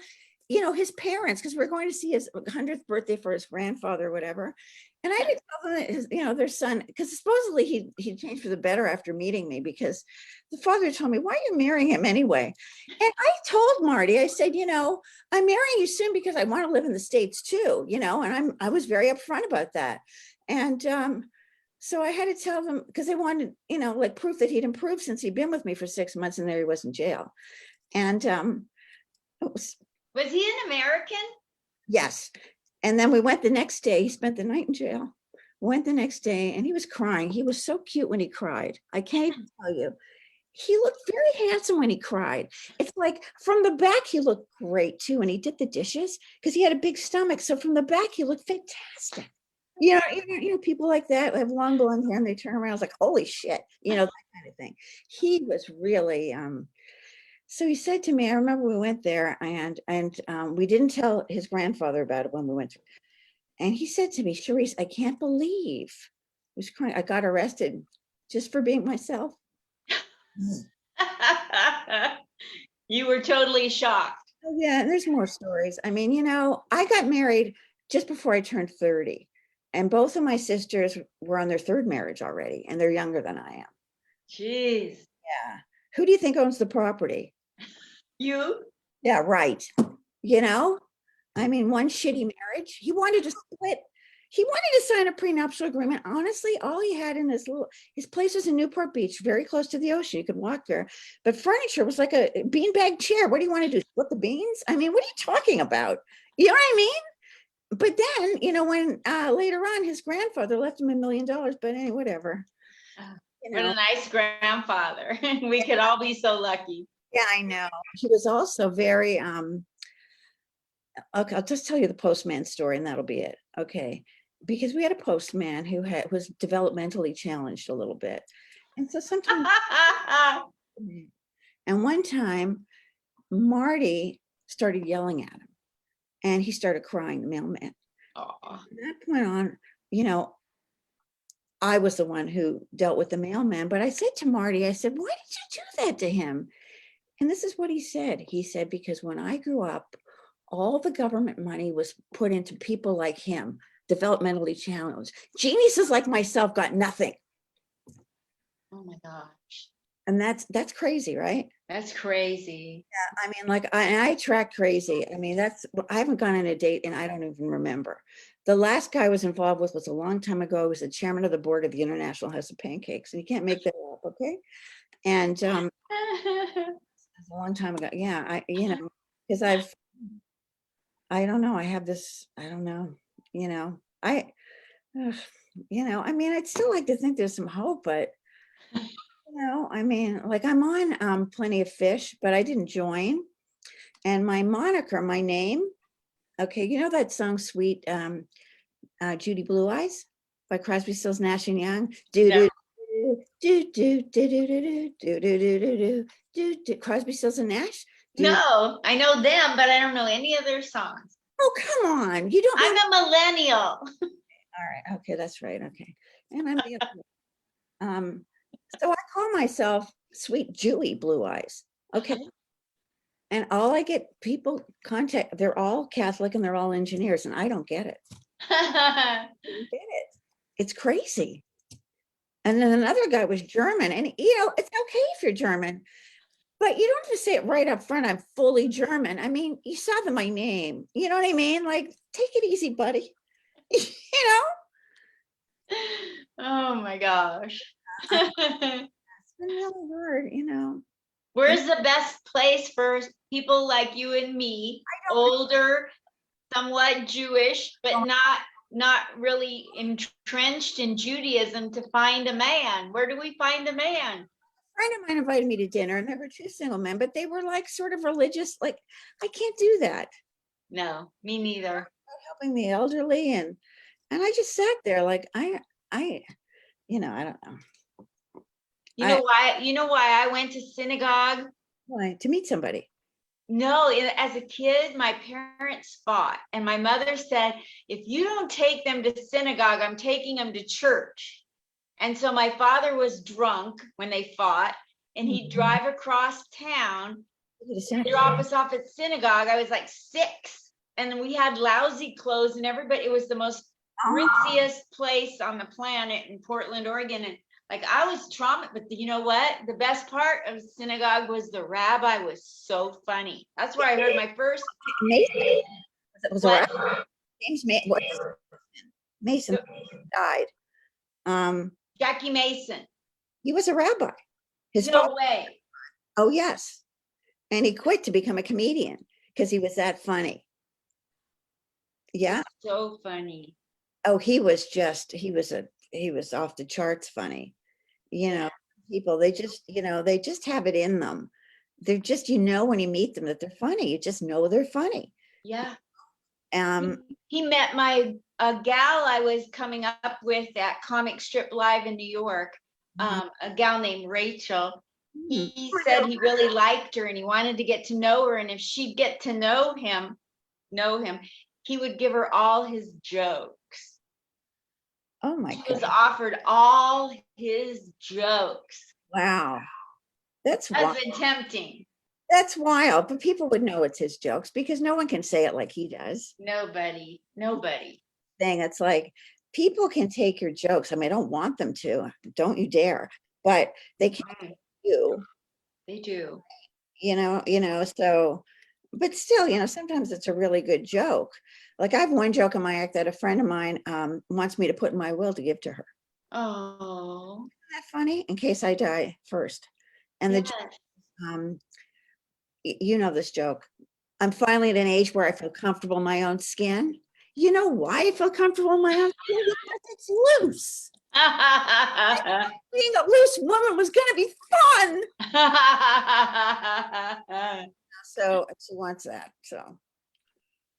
you know, his parents, because we're going to see his 100th birthday for his grandfather or whatever. And I had to tell them that his, you know, their son, because supposedly he changed for the better after meeting me, because the father told me, "Why are you marrying him anyway?" And I told Marty, I said, "You know, I'm marrying you soon because I want to live in the States too, you know," and I was very upfront about that. And so I had to tell them, because they wanted, you know, like proof that he'd improved since he'd been with me for 6 months and there he was in jail. And was he an American? Yes. And then we went the next day. He spent the night in jail. Went the next day and he was crying. He was so cute when he cried. I can't even tell you. He looked very handsome when he cried. It's like from the back, he looked great too. And he did the dishes because he had a big stomach. So from the back, he looked fantastic. You know, people like that have long blonde hair and they turn around. I was like, holy shit, you know, that kind of thing. He was really, so he said to me, I remember we went there and we didn't tell his grandfather about it when we went. And he said to me, "Charisse, I can't believe," he was crying, "I got arrested just for being myself." You were totally shocked. Oh, yeah, and there's more stories. I mean, you know, I got married just before I turned 30. And both of my sisters were on their 3rd marriage already, and they're younger than I am. Jeez. Yeah. Who do you think owns the property? You? Yeah, right. You know, I mean, one shitty marriage. He wanted to split. He wanted to sign a prenuptial agreement. Honestly, all he had in his place was in Newport Beach, very close to the ocean. You could walk there. But furniture was like a beanbag chair. What do you want to do? Split the beans? I mean, what are you talking about? You know what I mean? But then, you know, when later on his grandfather left him $1 million, but anyway, whatever. You What know. a nice grandfather. We could all be so lucky. Yeah, I know. He was also very, okay, I'll just tell you the postman story and that'll be it. Okay. Because we had a postman who was developmentally challenged a little bit. And so sometimes, and one time Marty started yelling at him and he started crying, the mailman. From that point on, you know, I was the one who dealt with the mailman, but I said to Marty, I said, "Why did you do that to him?" And this is what he said. He said, "Because when I grew up, all the government money was put into people like him, developmentally challenged. Geniuses like myself got nothing." Oh my gosh. And that's crazy, right? That's crazy. I mean, like I attract crazy. I mean, I haven't gone on a date and I don't even remember. The last guy I was involved with was a long time ago. He was the chairman of the board of the International House of Pancakes, and you can't make that up, okay? And it's a long time ago. Yeah, because I don't know. I have this. I don't know. Ugh, I mean, I'd still like to think there's some hope, but I mean, like I'm on Plenty of Fish, but I didn't join. And my moniker, my name, okay, you know that song Sweet Judy Blue Eyes by Crosby, Stills, Nash and Young? Do do do do do do do do do do do do do Crosby, Stills and Nash? No, I know them, but I don't know any of their songs. Oh, come on. You don't I'm know. a millennial. All right. Okay, that's right. Okay. And I'm the so I call myself Sweet Jewy Blue Eyes. Okay. And all I get people contact, they're all Catholic and they're all engineers, and I don't get it. I don't get it. It's crazy. And then another guy was German, and it's okay if you're German, but you don't have to say it right up front. I'm fully German. I mean, you saw my name. You know what I mean? Like, take it easy, buddy. Oh my gosh. It's been really hard. Where's the best place for people like you and me, older, somewhat Jewish, but not really entrenched in Judaism, to find a man? Where do we find a man? A friend of mine invited me to dinner, and there were two single men, but they were like sort of religious. Like, I can't do that. No, me neither. Helping the elderly, and I just sat there like I don't know. You know why I went to synagogue? Why? To meet somebody. No, as a kid, my parents fought, and my mother said, if you don't take them to synagogue, I'm taking them to church. And so my father was drunk when they fought, and he'd drive across town, drop us off at synagogue. I was like 6, and we had lousy clothes, and everybody, it was the most ritziest place on the planet in Portland, Oregon. And like, I was traumatized, but you know what? The best part of synagogue was the rabbi was so funny. That's where I heard my first. Mason. Was What? James Mason died. Jackie Mason. He was a rabbi. No way. Oh, yes. And he quit to become a comedian because he was that funny. Yeah. So funny. Oh, he was off the charts funny. People, they just have it in them. They're just, when you meet them that they're funny, you just know they're funny. Yeah. He met a gal I was coming up with at Comic Strip Live in New York, a gal named Rachel. He said he really liked her and he wanted to get to know her. And if she'd get to know him, he would give her all his jokes. Oh my God. He was offered all his jokes. Wow. That's tempting. That's wild, but people would know it's his jokes because no one can say it like he does. Nobody. It's like people can take your jokes. I mean, I don't want them to. Don't you dare. But they can do. They do. So, but still, sometimes it's a really good joke. Like I have one joke in my act that a friend of mine wants me to put in my will to give to her. Oh. Isn't that funny? In case I die first. And the this joke. I'm finally at an age where I feel comfortable in my own skin. You know why I feel comfortable in my own skin? Because it's loose. Being a loose woman was going to be fun. So she wants that. So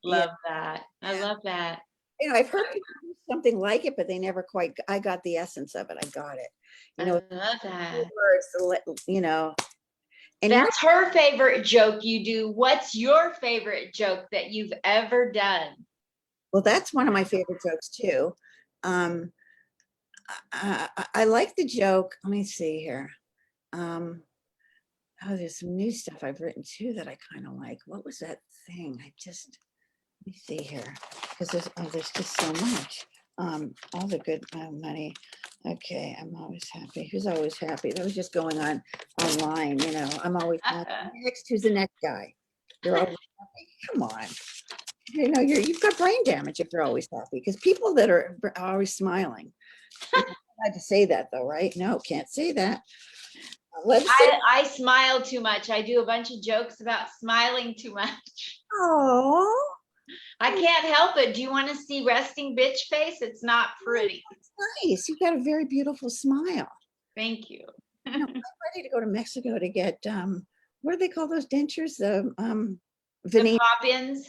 love that. I love that. I've heard people do something like it, but they never quite. I got the essence of it. I got it. I love that. Words, and that's her favorite joke you do. What's your favorite joke that you've ever done? Well, that's one of my favorite jokes too. I like the joke. Let me see here. There's some new stuff I've written too that I kind of like. What was that thing? Let me see here, because there's just so much. All the good money. Okay, I'm always happy. Who's always happy? That was just going on online, you know. I'm always happy. Next, who's the next guy? You're always happy. Come on. You know, you've got brain damage if you're always happy, because people that are always smiling. I had to say that though, right? No, can't say that. Let's see. I smile too much. I do a bunch of jokes about smiling too much. Oh, I can't help it. Do you want to see resting bitch face? It's not pretty. nice. You've got a very beautiful smile. Thank you. You know, I'm ready to go to Mexico to get what do they call those dentures? The The pop-ins.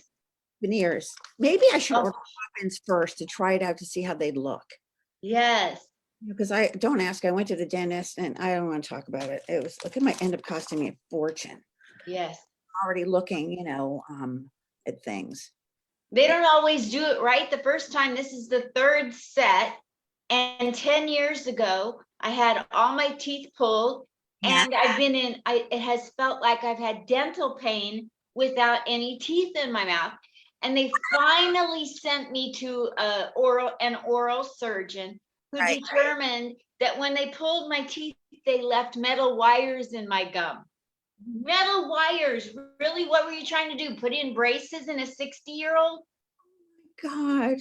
veneers. Maybe I should Oh. order pop-ins first to try it out to see how they look. Yes. Because I don't ask. I went to the dentist and I don't want to talk about it. It was like it might end up costing me a fortune. Yes. Already looking, you know, at things. They don't always do it right the first time. This is the third set. And 10 years ago, I had all my teeth pulled, Yeah. and I've been in, it has felt like I've had dental pain without any teeth in my mouth. And they finally sent me to an oral surgeon who Right. determined that when they pulled my teeth, they left metal wires in my gum. Metal wires. Really? What were you trying to do? Put in braces in a 60-year-old? God.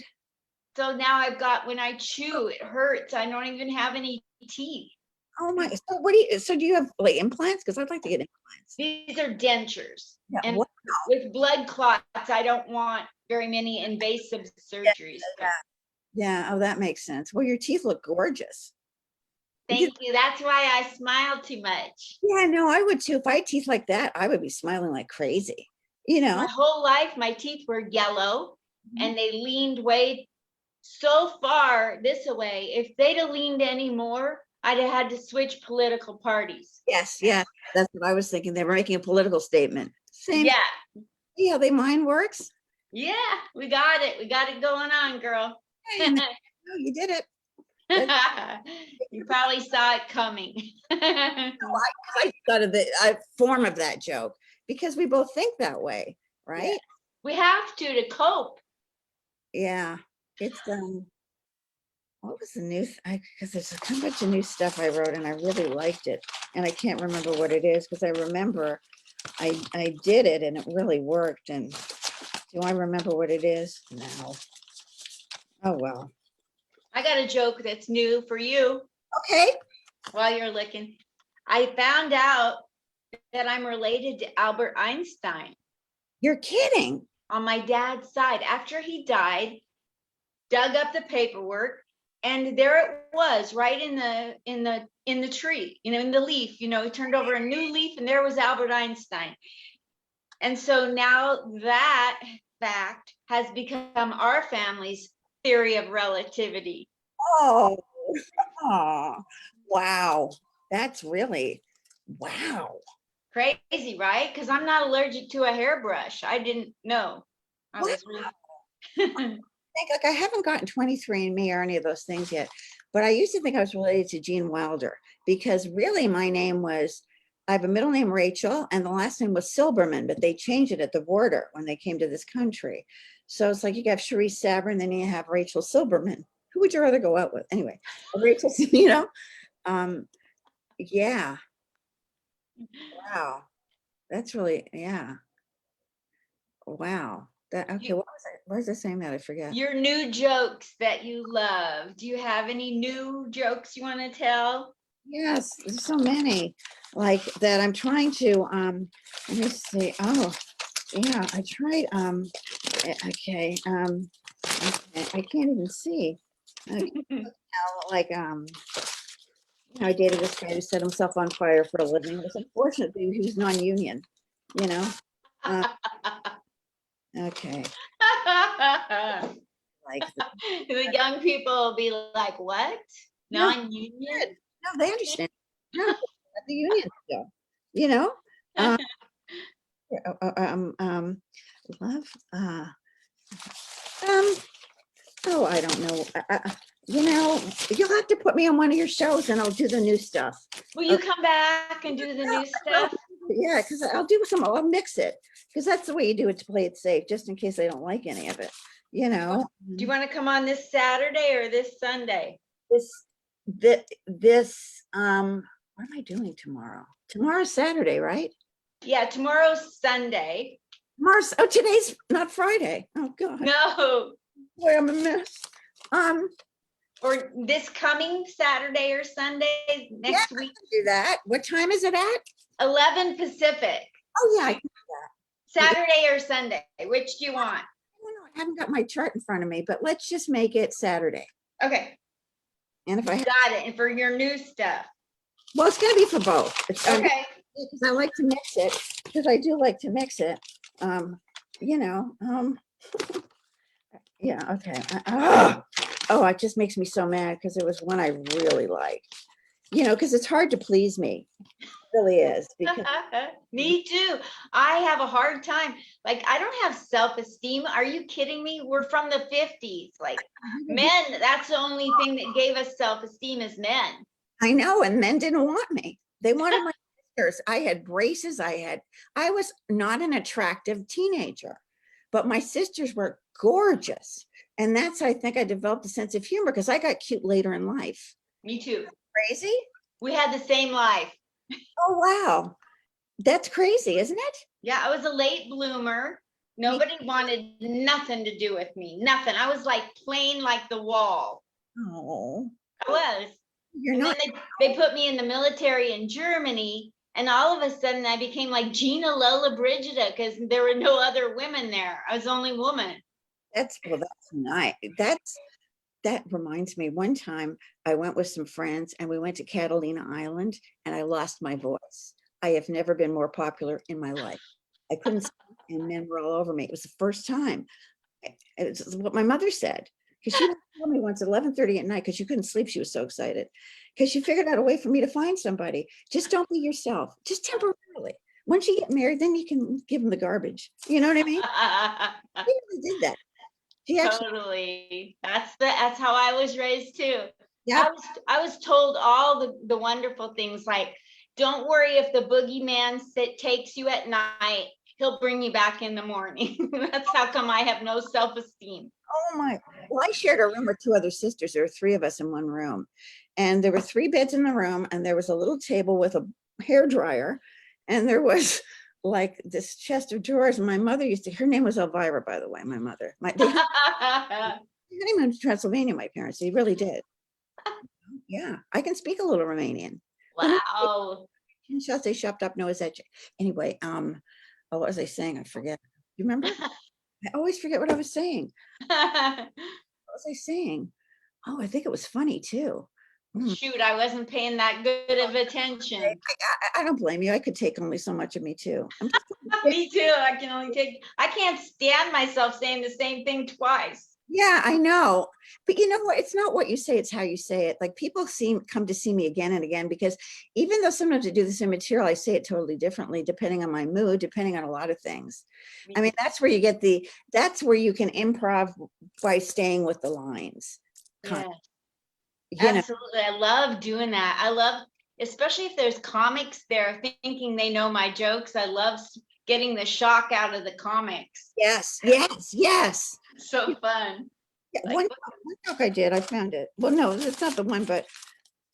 So now I've got, when I chew, it hurts. I don't even have any teeth. Oh my. So what do you? So do you have like implants? Because I'd like to get implants. These are dentures. Yeah. And Wow. with blood clots, I don't want very many invasive surgeries. So Yeah. Oh, that makes sense. Well, your teeth look gorgeous. thank you. That's why I smile too much. Yeah, no, I would too. If I had teeth like that, I would be smiling like crazy. You know. My whole life, my teeth were yellow and they leaned way so far this way. If they'd have leaned any more, I'd have had to switch political parties. Yes, yeah, that's what I was thinking. They were making a political statement. Same. Yeah. See how they mind works? Yeah, we got it. We got it going on, girl. Hey, no, you did it. You probably saw it coming. I thought of the form of that joke because we both think that way, right? Yeah. We have to cope. Yeah, it's what was the new? Because there's a bunch of new stuff I wrote and I really liked it, and I can't remember what it is because I remember I did it and it really worked. And do I remember what it is? No. Oh well. I got a joke that's new for you. Okay. While you're looking, I found out that I'm related to Albert Einstein. You're kidding. On my dad's side. After he died, dug up the paperwork, and there it was, right in the tree, you know, in the leaf. You know, he turned over a new leaf, and there was Albert Einstein. And so now that fact has become our family's theory of relativity. Oh, wow. That's really, wow. Crazy, right? Because I'm not allergic to a hairbrush. I didn't know. I was really... I think like I haven't gotten 23andMe or any of those things yet, but I used to think I was related to Gene Wilder because really my name was, I have a middle name Rachel and the last name was Silberman, but they changed it at the border when they came to this country. So it's like you have Charisse Savarin, then you have Rachel Silberman. Who would you rather go out with? Anyway, Rachel, you know, yeah. Wow. That's really, yeah. Wow. That, okay, what was it? What was I saying that? I forget. Your new jokes that you love. Do you have any new jokes you want to tell? Yes, there's so many like that. I'm trying to let me see. Oh, yeah, I tried okay, I can't even see. Okay, like you know, I dated this guy who set himself on fire for a living. It was unfortunate that he was non-union, you know. Okay. Like the young people will be like, what? No, Non-union? no, they understand. No, at the union still, you know. Love. Oh, I don't know. You know, you'll have to put me on one of your shows, and I'll do the new stuff. Will you come back and do the new stuff? Yeah, because I'll do some. I'll mix it because that's the way you do it to play it safe, just in case I don't like any of it. You know. Do you want to come on this Saturday or this Sunday? this, what am I doing tomorrow? Tomorrow's Saturday, right? Yeah, tomorrow's Sunday. Oh, today's not Friday. Oh, God. No, Boy, I'm a mess. or this coming Saturday or Sunday next Yeah, I week, can do that. What time is it at? 11 Pacific, Oh, yeah, I can. Saturday or Sunday. Which do you want? I don't know. I haven't got my chart in front of me, but let's just make it Saturday. Okay, And if I have, got it. And for your new stuff. well, it's going to be for both. Okay. Because I like to mix it, because I do like to mix it. You know, yeah, okay. Oh, it just makes me so mad because it was one I really liked. You know, because it's hard to please me. It really is. Because Me too. I have a hard time. Like, I don't have self-esteem. Are you kidding me? We're from the 50s. Like, men, that's the only thing that gave us self-esteem as men. I know, and men didn't want me. They wanted my sisters. I had braces. I was not an attractive teenager, but my sisters were gorgeous. And that's, I think I developed a sense of humor because I got cute later in life. Me too. Crazy? We had the same life. Oh, wow. That's crazy, isn't it? Yeah, I was a late bloomer. Nobody wanted nothing to do with me. Nothing. I was like plain like the wall. Oh, I was. you're And not. then they put me in the military in Germany. And all of a sudden I became like Gina Lola Brigida because there were no other women there. I was the only woman. That's nice. That reminds me, one time I went with some friends and we went to Catalina Island and I lost my voice. I have never been more popular in my life. I couldn't speak and men were all over me. It was the first time. It's what my mother said. Because she told me once at 11:30 at night because she couldn't sleep. She was so excited. Because she figured out a way for me to find somebody. Just don't be yourself. Just temporarily. Once you get married, then you can give them the garbage. You know what I mean? She really did that. She actually, Totally. That's how I was raised too. yeah. I was told all the wonderful things like, don't worry if the boogeyman takes you at night, he'll bring you back in the morning. That's how come I have no self-esteem. Oh my, well, I shared a room with two other sisters. There were three of us in one room. And there were three beds in the room, and there was a little table with a hair dryer, and there was like this chest of drawers. And my mother her name was Elvira, by the way, my mother. They honeymoon to Transylvania, my parents. They really did. Yeah, I can speak a little Romanian. Wow. They shopped up Noah's Edge. Anyway, what was I saying? I forget. You remember? I always forget what I was saying. What was I saying? Oh, I think it was funny too. Shoot, I wasn't paying that good of attention. I don't blame you. I could take only so much of me too. Me too. I can't stand myself saying the same thing twice. Yeah, I know. But you know what? It's not what you say, it's how you say it. Like people come to see me again and again because even though sometimes I do the same material, I say it totally differently depending on my mood, depending on a lot of things. I mean, that's where you can improv by staying with the lines. Yeah. You know? Absolutely. I love doing that. I love, especially if there's comics there thinking they know my jokes. I love getting the shock out of the comics. Yes. So fun. Yeah, one joke I did, I found it. Well, no, it's not the one, but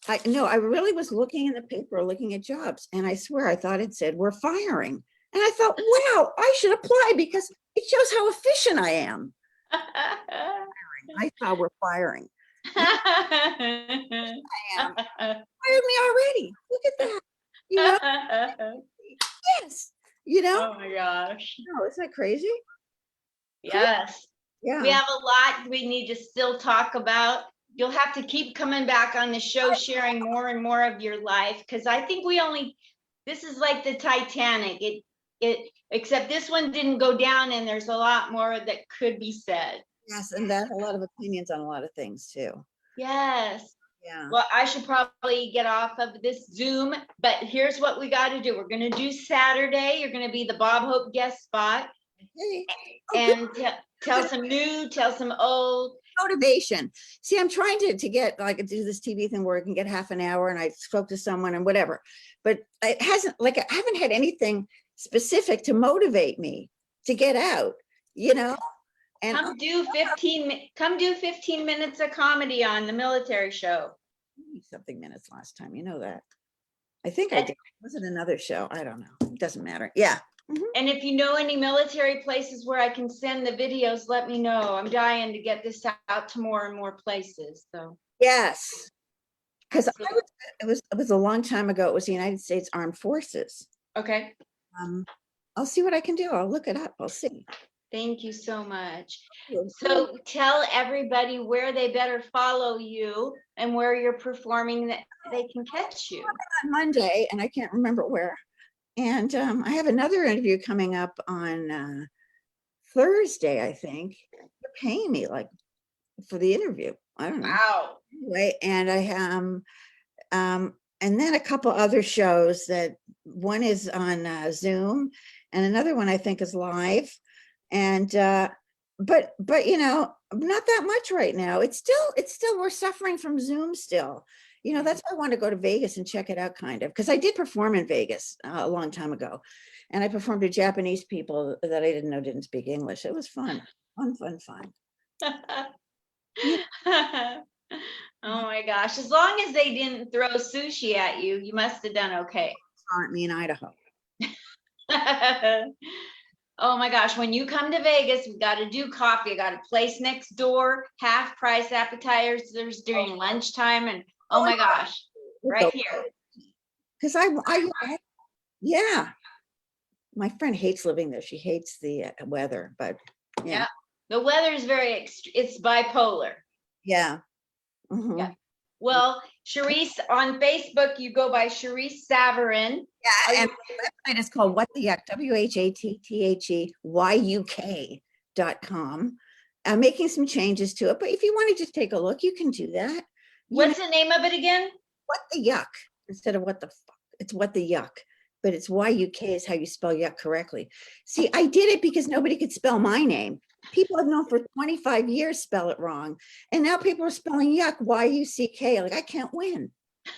I really was looking in the paper, looking at jobs, and I swear I thought it said we're firing. And I thought, wow, I should apply because it shows how efficient I am. I thought we're firing. I am. Fired me already. Look at that. You know? Yes. You know? Oh my gosh. No, isn't that crazy? Yes. Yeah. We have a lot we need to still talk about. You'll have to keep coming back on the show, sharing more and more of your life, because I think this is like the Titanic. Except this one didn't go down, and there's a lot more that could be said. Yes, and that a lot of opinions on a lot of things too. Yes. Yeah. Well, I should probably get off of this Zoom, but here's what we got to do. We're going to do Saturday. You're going to be the Bob Hope guest spot. Okay. And tell some new, tell some old. Motivation. See, I'm trying to get like do this TV thing where I can get half an hour and I spoke to someone and whatever, but it hasn't, like, I haven't had anything specific to motivate me to get out, you know. And Come do 15 minutes of comedy on the military show. something minutes last time. You know that. I think I And- did. Was it another show? I don't know. It doesn't matter. Yeah. And if you know any military places where I can send the videos, let me know. I'm dying to get this out to more and more places, so. Yes. Because Absolutely. it was a long time ago. It was the United States Armed Forces. Okay, I'll see what I can do. I'll look it up. I'll see. thank you so much. On So tell everybody where they better follow you and where you're performing that they can catch you. Monday, and I can't remember where. And I have another interview coming up on Thursday, I think. They're paying me like for the interview. I don't know. Wow. Anyway, and I have and then a couple other shows that one is on Zoom and another one I think is live. And but you know, not that much right now. It's still we're suffering from Zoom still. You know, that's why I want to go to Vegas and check it out, kind of, because I did perform in Vegas a long time ago, and I performed to Japanese people that I didn't know didn't speak English. It was fun. Fun. Oh my gosh, as long as they didn't throw sushi at you, you must have done okay. Aren't me in Idaho. Oh my gosh, when you come to Vegas, we got to do coffee. I got a place next door, half price appetizers during lunchtime, and oh my gosh, right here. Because yeah, my friend hates living there. She hates the weather, but yeah. The weather is it's bipolar. Yeah. Mhm. Yeah. Well, Charisse, on Facebook, you go by Charisse Savarin. Yeah, and my website is called What the Yuck, WHATTHEYUK.com. I'm making some changes to it, but if you want to just take a look, you can do that. You What's know, the name of it again? What the Yuck instead of what the fuck. It's What the Yuck, but it's YUK is how you spell yuck correctly. See, I did it because nobody could spell my name. People I've known for 25 years spell it wrong. And now people are spelling yuck, YUCK. Like, I can't win.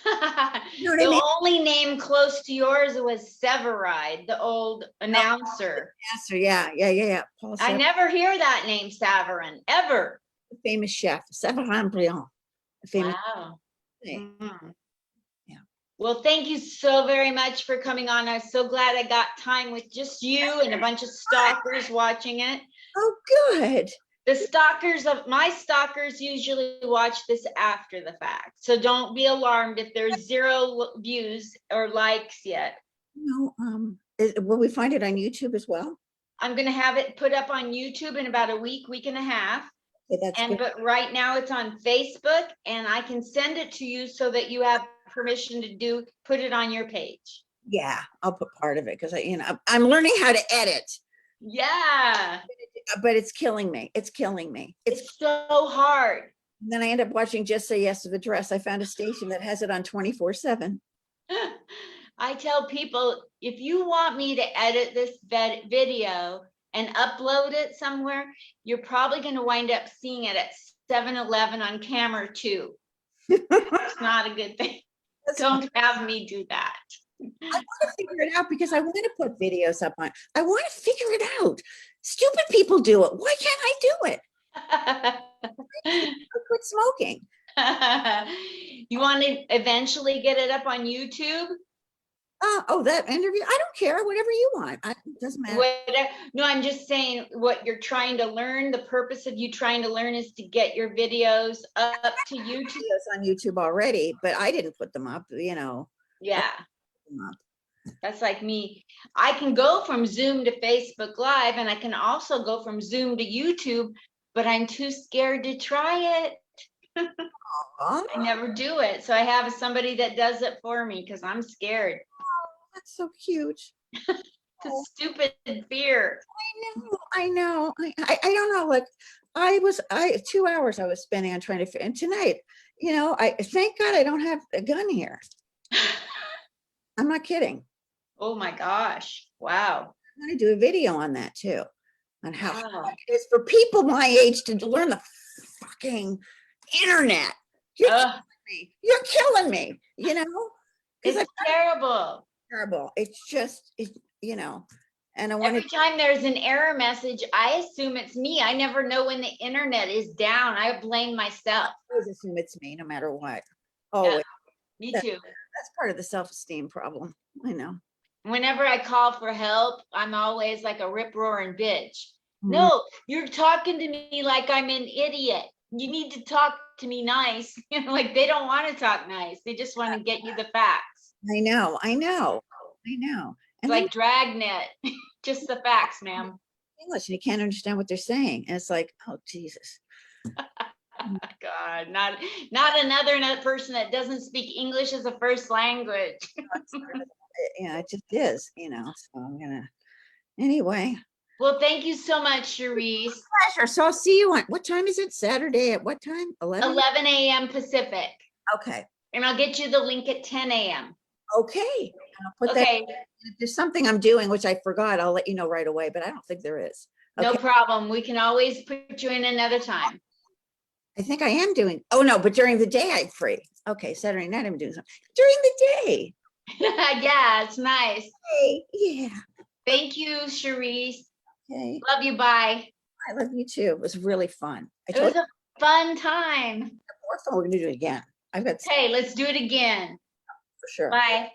You know what I The mean? only name close to yours was Severide, the old announcer. Yeah. Paul I Savarin, never hear that name, Savarin, ever. famous chef, Savarin Briand. Famous. Wow. thing. Mhm. Yeah. Well, thank you so very much for coming on. I'm so glad I got time with just you and a bunch of stalkers watching it. Oh, good. My stalkers usually watch this after the fact. So don't be alarmed if there's 0 views or likes yet. No, will we find it on YouTube as well? I'm going to have it put up on YouTube in about a week and a half. Okay, that's good. But right now it's on Facebook, and I can send it to you so that you have permission to put it on your page. Yeah, I'll put part of it because I'm learning how to edit. Yeah. But it's killing me. It's killing me. It's so hard. Then I end up watching Just Say Yes to the Dress. I found a station that has it on 24/7. I tell people, if you want me to edit this video and upload it somewhere, you're probably going to wind up seeing it at 7-Eleven on camera too. It's not a good thing. Don't have me do that. I want to figure it out because I want to put videos up on. I want to figure it out. Stupid people do it. Why can't I do it? I quit smoking. You want to eventually get it up on YouTube? That interview. I don't care. Whatever you want. It doesn't matter. No, I'm just saying what you're trying to learn. The purpose of you trying to learn is to get your videos up to YouTube. Videos on YouTube already, but I didn't put them up. Yeah. That's like me. I can go from Zoom to Facebook Live, and I can also go from Zoom to YouTube, but I'm too scared to try it. I never do it. So I have somebody that does it for me because I'm scared. Oh, that's so cute. It's a stupid fear. I know. I don't know. Like 2 hours I was spending on trying to, and tonight, I thank God I don't have a gun here. I'm not kidding. Oh my gosh. Wow. I'm going to do a video on that too, on how Wow. hard it is for people my age to learn the fucking internet. You're killing me, It's terrible. terrible. It's just, and I want Every time there's an error message, I assume it's me. I never know when the internet is down. I blame myself. to always assume it's me no matter what. Always. Me That- too. That's part of the self-esteem problem. I know. Whenever I call for help, I'm always like a rip roaring bitch. Mhm. No, you're talking to me like I'm an idiot. You need to talk to me nice. You know, like they don't want to talk nice. They just want to get you the facts. I know. I know. I know. It's And then like Dragnet, just the facts, ma'am. English, and you can't understand what they're saying. And it's like, oh, Jesus. God, not another person that doesn't speak English as a first language. Yeah, it just is, you know. So I'm gonna anyway. Well, thank you so much, Charisse. Pleasure. So I'll see you on what time is it? Saturday at what time? 11? 11 a.m. Pacific. Okay. And I'll get you the link at 10 a.m. Okay. And I'll put that Okay, if there's something I'm doing which I forgot, I'll let you know right away, but I don't think there is. no Okay. problem. We can always put you in another time. I think I am doing, oh no, but during the day I'm free. Okay, Saturday night I'm doing something. During the day. Yeah, it's nice. Hey, yeah. Thank you, Charisse. Okay. Love you. Bye. I love you too. It was really fun. I It told was a fun time. you we're gonna do it again. I've got Hey, let's do it again. for sure. Bye.